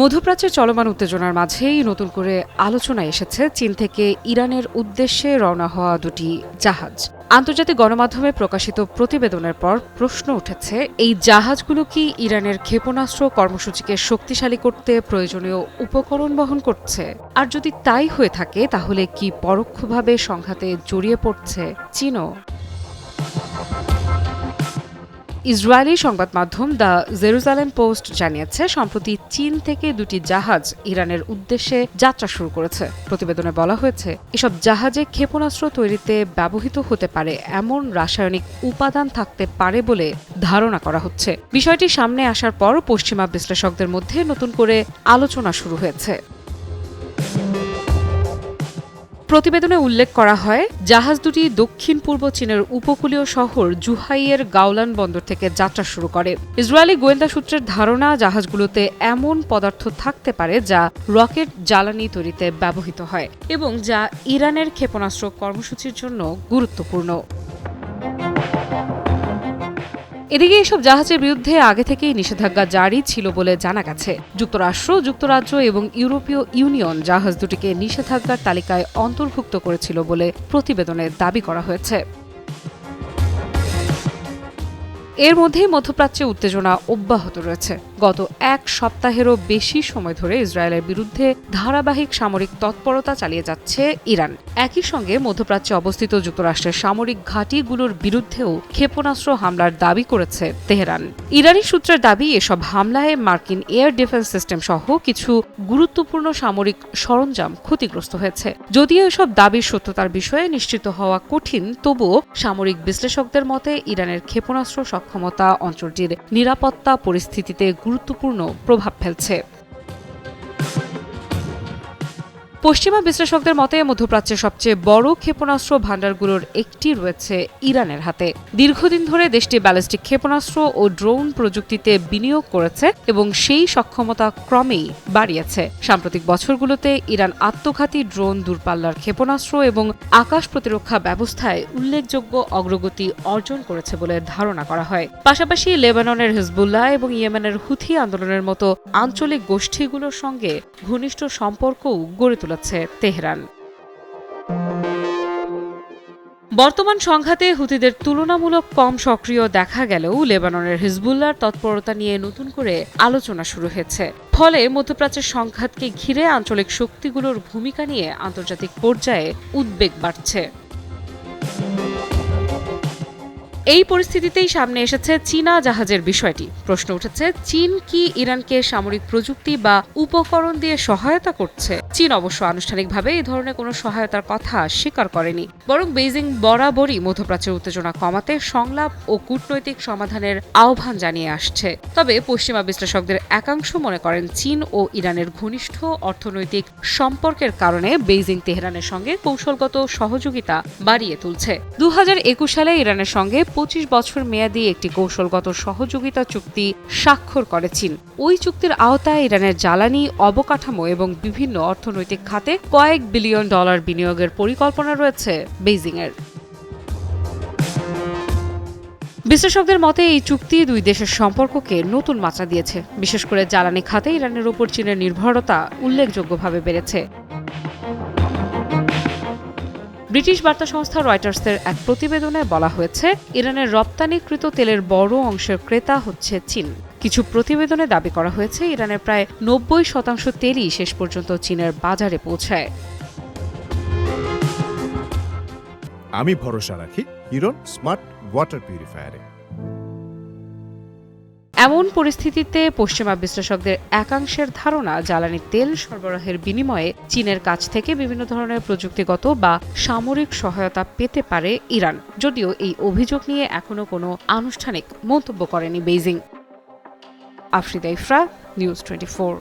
মধ্যপ্রাচ্যের চলমান উত্তেজনার মাঝেই নতুন করে আলোচনায় এসেছে চীন থেকে ইরানের উদ্দেশ্যে রওনা হওয়া দুটি জাহাজ। আন্তর্জাতিক গণমাধ্যমে প্রকাশিত প্রতিবেদনের পর প্রশ্ন উঠেছে, এই জাহাজগুলো কি ইরানের ক্ষেপণাস্ত্র কর্মসূচিকে শক্তিশালী করতে প্রয়োজনীয় উপকরণ বহন করছে? আর যদি তাই হয়ে থাকে, তাহলে কি পরোক্ষভাবে সংঘাতে জড়িয়ে পড়ছে চীনও? ইসরায়েলি সংবাদ মাধ্যম দ্য জেরুজালেম পোস্ট জানিয়েছে, সম্প্রতি চীন থেকে দুটি জাহাজ ইরানের উদ্দেশ্যে যাত্রা শুরু করেছে। প্রতিবেদনে বলা হয়েছে, এসব জাহাজে ক্ষেপণাস্ত্র তৈরিতে ব্যবহৃত হতে পারে এমন রাসায়নিক উপাদান থাকতে পারে বলে ধারণা করা হচ্ছে। বিষয়টি সামনে আসার পর পশ্চিমা বিশ্লেষকদের মধ্যে নতুন করে আলোচনা শুরু হয়েছে। প্রতিবেদনে উল্লেখ করা হয়, জাহাজ দুটি দক্ষিণ পূর্ব চীনের উপকূলীয় শহর জুহাইয়ের গাওলান বন্দর থেকে যাত্রা শুরু করে। ইসরায়েলি গোয়েন্দা সূত্রের ধারণা, জাহাজগুলোতে এমন পদার্থ থাকতে পারে যা রকেট জ্বালানি তৈরিতে ব্যবহৃত হয় এবং যা ইরানের ক্ষেপণাস্ত্র কর্মসূচির জন্য গুরুত্বপূর্ণ। এদিকে এসব জাহাজের বিরুদ্ধে আগে থেকেই নিষেধাজ্ঞা জারি ছিল বলে জানা গেছে। যুক্তরাষ্ট্র, যুক্তরাজ্য এবং ইউরোপীয় ইউনিয়ন জাহাজ দুটিকে নিষেধাজ্ঞার তালিকায় অন্তর্ভুক্ত করেছিল বলে প্রতিবেদনে দাবি করা হয়েছে। এর মধ্যেই মধ্যপ্রাচ্যে উত্তেজনা অব্যাহত রয়েছে। গত এক সপ্তাহেরও বেশি সময় ধরে ইসরায়েলের বিরুদ্ধে ধারাবাহিক সামরিক তৎপরতা চালিয়ে যাচ্ছে ইরান। একই সঙ্গে মধ্যপ্রাচ্যে অবস্থিত যুক্তরাষ্ট্রের সামরিক ঘাঁটিগুলোর বিরুদ্ধেও ক্ষেপণাস্ত্র হামলার দাবি করেছে তেহরান। ইরানি সূত্রের দাবি, এসব হামলায় মার্কিন এয়ার ডিফেন্স সিস্টেম সহ কিছু গুরুত্বপূর্ণ সামরিক সরঞ্জাম ক্ষতিগ্রস্ত হয়েছে। যদিও এসব দাবির সত্যতার বিষয়ে নিশ্চিত হওয়া কঠিন, তবুও সামরিক বিশ্লেষকদের মতে ইরানের ক্ষেপণাস্ত্র ক্ষমতা অঞ্চলটির নিরাপত্তা পরিস্থিতিতে গুরুত্বপূর্ণ প্রভাব ফেলছে। পশ্চিমা বিশ্লেষকদের মতে মধ্যপ্রাচ্যের সবচেয়ে বড় ক্ষেপণাস্ত্র ভাণ্ডারগুলোর একটি রয়েছে ইরানের হাতে। দীর্ঘদিন ধরে দেশটি ব্যালিস্টিক ক্ষেপণাস্ত্র ও ড্রোন প্রযুক্তিতে বিনিয়োগ করেছে এবং সেই সক্ষমতা ক্রমেই বাড়িয়েছে। সাম্প্রতিক বছরগুলোতে ইরান আত্মঘাতী ড্রোন, দূরপাল্লার ক্ষেপণাস্ত্র এবং আকাশ প্রতিরক্ষা ব্যবস্থায় উল্লেখযোগ্য অগ্রগতি অর্জন করেছে বলে ধারণা করা হয়। পাশাপাশি লেবাননের হিজবুল্লাহ এবং ইয়েমেনের হুথি আন্দোলনের মতো আঞ্চলিক গোষ্ঠীগুলোর সঙ্গে ঘনিষ্ঠ সম্পর্কও গড়ে তুলেছে তেহরান। বর্তমান সংঘাতে হুতিদের তুলনামূলক কম সক্রিয় দেখা গেলেও লেবাননের হিজবুল্লাহর তৎপরতা নিয়ে নতুন করে আলোচনা শুরু হয়েছে। ফলে মধ্যপ্রাচ্যের সংঘাতকে ঘিরে আঞ্চলিক শক্তিগুলোর ভূমিকা নিয়ে আন্তর্জাতিক পর্যায়ে উদ্বেগ বাড়ছে। এই পরিস্থিতিতেই সামনে এসেছে চীনা জাহাজের বিষয়টি। প্রশ্ন উঠেছে, চীন কি ইরানকে সামরিক প্রযুক্তি বা উপকরণ দিয়ে সহায়তা করছে? চীন অবশ্য আনুষ্ঠানিকভাবে এই ধরনের কোনো সহায়তার কথা স্বীকার করেনি, বরং বেইজিং বরাবরই মধ্যপ্রাচ্যের উত্তেজনা কমাতে সংলাপ ও কূটনৈতিক সমাধানের আহ্বান জানিয়ে আসছে। তবে পশ্চিমা বিশ্লেষকদের একাংশ মনে করেন, চীন ও ইরানের ঘনিষ্ঠ অর্থনৈতিক সম্পর্কের কারণে বেইজিং তেহরানের সঙ্গে কৌশলগত সহযোগিতা বাড়িয়ে তুলছে। 2021 সালে ইরানের সঙ্গে 25 বছর মেয়াদী একটি কৌশলগত সহযোগিতা চুক্তি স্বাক্ষর করে চীন। ওই চুক্তির আওতায় ইরানের জ্বালানি, অবকাঠামো এবং বিভিন্ন অর্থনৈতিক খাতে কয়েক বিলিয়ন ডলার বিনিয়োগের পরিকল্পনা রয়েছে বেইজিংয়ের। বিশ্লেষকদের মতে এই চুক্তি দুই দেশের সম্পর্ককে নতুন মাত্রা দিয়েছে। বিশেষ করে জ্বালানি খাতে ইরানের উপর চীনের নির্ভরতা উল্লেখযোগ্যভাবে বেড়েছে। ব্রিটিশ বার্তা সংস্থা রয়টার্সের এক প্রতিবেদনে বলা হয়েছে, ইরানের রপ্তানিকৃত তেলের বড় অংশের ক্রেতা হচ্ছে চীন। কিছু প্রতিবেদনে দাবি করা হয়েছে, ইরানের প্রায় 90% তেলই শেষ পর্যন্ত চীনের বাজারে পৌঁছায়। আমি ভরসা রাখি হিরন স্মার্ট ওয়াটার পিউরিফায়ারে। এমন পরিস্থিতিতে পশ্চিমা বিশ্লেষকদের একাংশের ধারণা, জ্বালানি তেল সরবরাহের বিনিময়ে চীনের কাছ থেকে বিভিন্ন ধরনের প্রযুক্তিগত বা সামরিক সহায়তা পেতে পারে ইরান। যদিও এই অভিযোগ নিয়ে এখনো কোনো আনুষ্ঠানিক মন্তব্য করেনি বেইজিং। আফরিদা ইফরা, নিউজ 24।